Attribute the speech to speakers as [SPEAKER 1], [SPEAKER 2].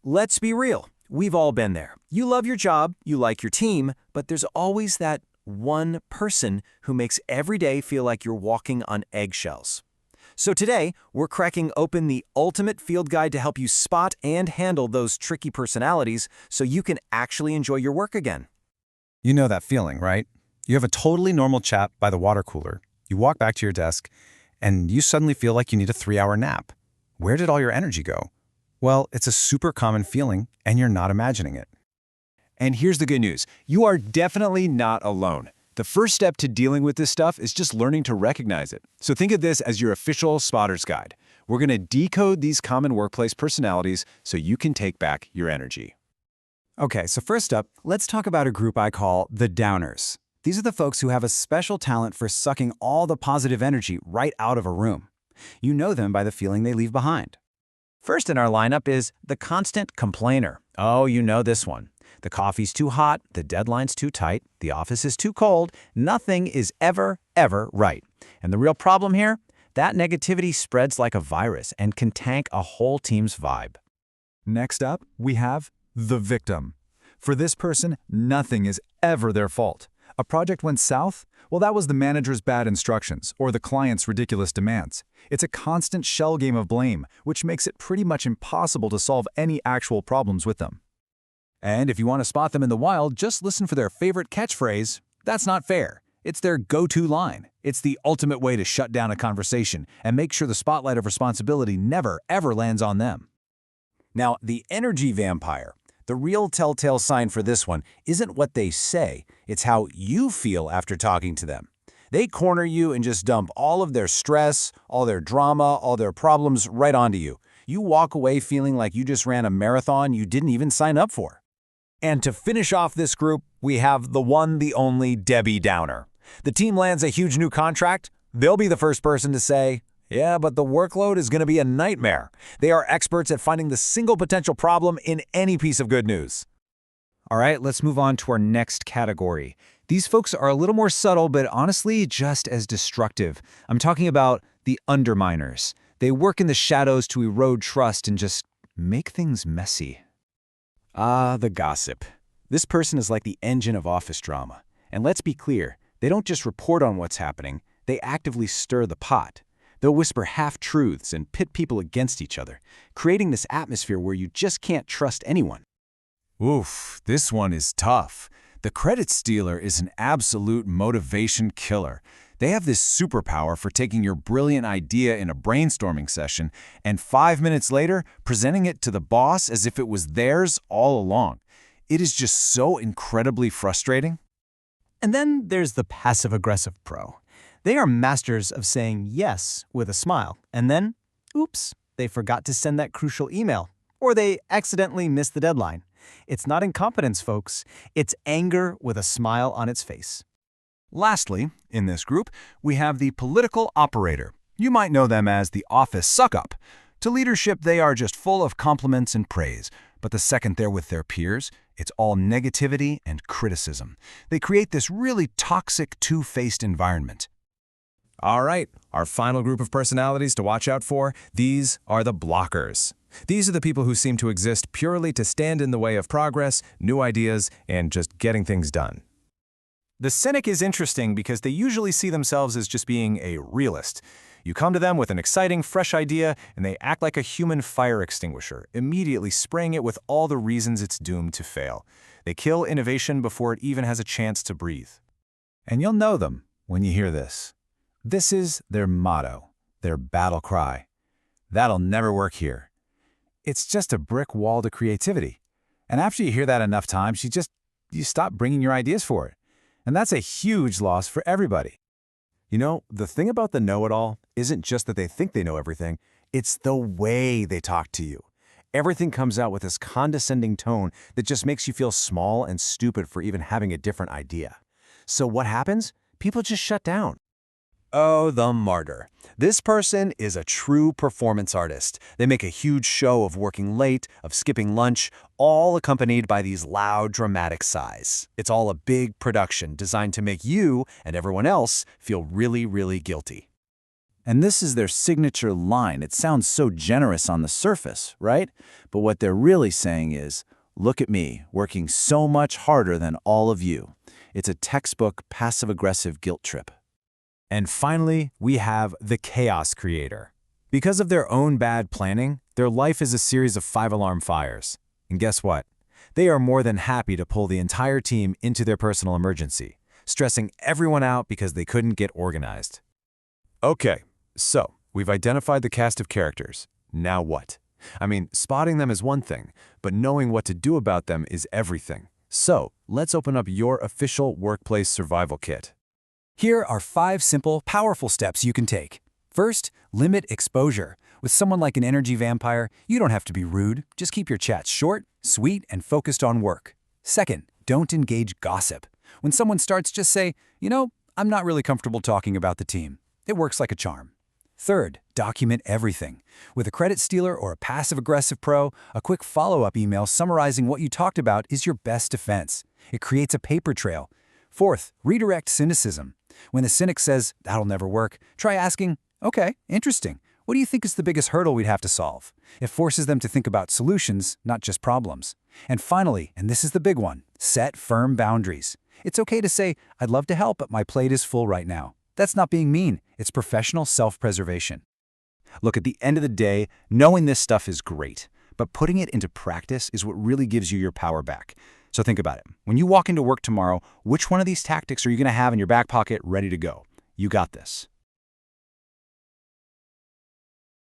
[SPEAKER 1] Let's be real. We've all been there. You love your job, you like your team, but there's always that one person who makes every day feel like you're walking on eggshells. So today, we're cracking open the ultimate field guide to help you spot and handle those tricky personalities so you can actually enjoy your work again.
[SPEAKER 2] You know that feeling, right? You have a totally normal chat by the water cooler. You walk back to your desk, and you suddenly feel like you need a 3-hour nap. Where did all your energy go? Well, it's a super common feeling, and you're not imagining it.
[SPEAKER 3] And here's the good news. You are definitely not alone. The first step to dealing with this stuff is just learning to recognize it. So think of this as your official spotter's guide. We're going to decode these common workplace personalities so you can take back your energy.
[SPEAKER 4] Okay, so first up, let's talk about a group I call the downers. These are the folks who have a special talent for sucking all the positive energy right out of a room. You know them by the feeling they leave behind.
[SPEAKER 1] First in our lineup is the constant complainer. Oh, you know this one. The coffee's too hot, the deadline's too tight, the office is too cold, nothing is ever right. And the real problem here? That negativity spreads like a virus and can tank a whole team's vibe.
[SPEAKER 5] Next up, we have the victim. For this person, nothing is ever their fault. A project went south? Well, that was the manager's bad instructions or the client's ridiculous demands. It's a constant shell game of blame, which makes it pretty much impossible to solve any actual problems with them.
[SPEAKER 3] And if you want to spot them in the wild, just listen for their favorite catchphrase, "That's not fair." It's their go-to line. It's the ultimate way to shut down a conversation and make sure the spotlight of responsibility never, ever lands on them.
[SPEAKER 1] Now, the energy vampire. The real telltale sign for this one isn't what they say, it's how you feel after talking to them. They corner you and just dump all of their stress, all their drama, all their problems right onto you. You walk away feeling like you just ran a marathon you didn't even sign up for. And to finish off this group, we have the one, the only Debbie Downer. The team lands a huge new contract. They'll be the first person to say, yeah, but the workload is going to be a nightmare. They are experts at finding the single potential problem in any piece of good news.
[SPEAKER 2] All right, let's move on to our next category. These folks are a little more subtle, but honestly, just as destructive. I'm talking about the underminers. They work in the shadows to erode trust and just make things messy.
[SPEAKER 1] Ah, the gossip. This person is like the engine of office drama. And let's be clear, they don't just report on what's happening, they actively stir the pot. They'll whisper half-truths and pit people against each other, creating this atmosphere where you just can't trust anyone.
[SPEAKER 3] Oof, this one is tough. The credit stealer is an absolute motivation killer. They have this superpower for taking your brilliant idea in a brainstorming session and 5 minutes later presenting it to the boss as if it was theirs all along. It is just so incredibly frustrating.
[SPEAKER 6] And then there's the passive-aggressive pro. They are masters of saying yes with a smile, and then, oops, they forgot to send that crucial email, or they accidentally missed the deadline. It's not incompetence, folks. It's anger with a smile on its face.
[SPEAKER 3] Lastly, in this group, we have the political operator. You might know them as the office suck-up. To leadership, they are just full of compliments and praise. But the second they're with their peers, it's all negativity and criticism. They create this really toxic, two-faced environment. All right, our final group of personalities to watch out for, these are the blockers. These are the people who seem to exist purely to stand in the way of progress, new ideas, and just getting things done.
[SPEAKER 1] The cynic is interesting because they usually see themselves as just being a realist. You come to them with an exciting, fresh idea, and they act like a human fire extinguisher, immediately spraying it with all the reasons it's doomed to fail. They kill innovation before it even has a chance to breathe.
[SPEAKER 5] And you'll know them when you hear this. This is their motto, their battle cry. That'll never work here. It's just a brick wall to creativity. And after you hear that enough times, you stop bringing your ideas for it. And that's a huge loss for everybody.
[SPEAKER 1] You know, the thing about the know-it-all isn't just that they think they know everything, it's the way they talk to you. Everything comes out with this condescending tone that just makes you feel small and stupid for even having a different idea. So what happens? People just shut down. Oh, the martyr. This person is a true performance artist. They make a huge show of working late, of skipping lunch, all accompanied by these loud, dramatic sighs. It's all a big production designed to make you and everyone else feel really, really guilty. And this is their signature line. It sounds so generous on the surface, right? But what they're really saying is, look at me, working so much harder than all of you. It's a textbook passive-aggressive guilt trip.
[SPEAKER 2] And finally, we have the chaos creator. Because of their own bad planning, their life is a series of 5-alarm fires. And guess what? They are more than happy to pull the entire team into their personal emergency, stressing everyone out because they couldn't get organized. Okay, so we've identified the cast of characters. Now what? I mean, spotting them is one thing, but knowing what to do about them is everything. So let's open up your official workplace survival kit.
[SPEAKER 4] Here are 5 simple, powerful steps you can take. First, limit exposure. With someone like an energy vampire, you don't have to be rude. Just keep your chats short, sweet, and focused on work. Second, don't engage gossip. When someone starts, just say, I'm not really comfortable talking about the team. It works like a charm. Third, document everything. With a credit stealer or a passive-aggressive pro, a quick follow-up email summarizing what you talked about is your best defense. It creates a paper trail. Fourth, redirect cynicism. When the cynic says, that'll never work, try asking, okay, interesting. What do you think is the biggest hurdle we'd have to solve? It forces them to think about solutions, not just problems. And finally, and this is the big one, set firm boundaries. It's okay to say, I'd love to help, but my plate is full right now. That's not being mean. It's professional self-preservation.
[SPEAKER 1] Look, at the end of the day, knowing this stuff is great, but putting it into practice is what really gives you your power back. So think about it. When you walk into work tomorrow, which one of these tactics are you going to have in your back pocket ready to go? You got this.